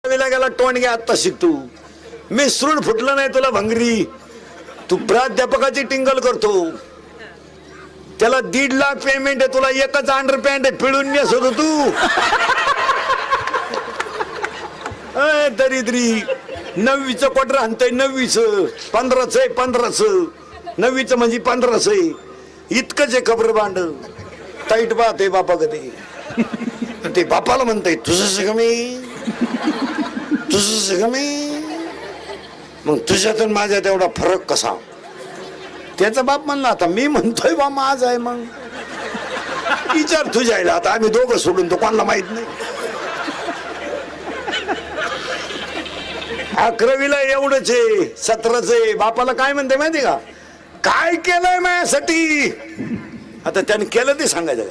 बारावीला गेला टोणगे आत्ता शिकतो. मिसळून फुटलं नाही तुला भंगरी. तू प्राध्यापकाची टिंगल करतो. त्याला 1.5 लाख पेमेंट आहे, तुला एकच अंडरपॅन्ट आहे पिळून नेसत तू. दरिद्री 9वीचं क्वार्टर आणतंय. 9वीचं 15चं आहे. 15चं 9वीचं म्हणजे 15चं आहे. इतकंच आहे खबर भांड. टाईट बात आहे बापा कधी. ते बापाला म्हणताय तुझं कमी, तुझं कमी. मग तुझ्यात माझ्यात एवढा फरक कसा? त्याचा बाप म्हणला आता मी म्हणतोय बा माझ आहे. मग विचार तुझ्याला. आता आम्ही दोघं सोडून तो कोणाला माहित नाही. 11वीला एवढंच आहे. 17चं आहे. बापाला काय म्हणते माहिती का? काय केलंय माझ्यासाठी? आता त्याने केलं ते सांगायचं.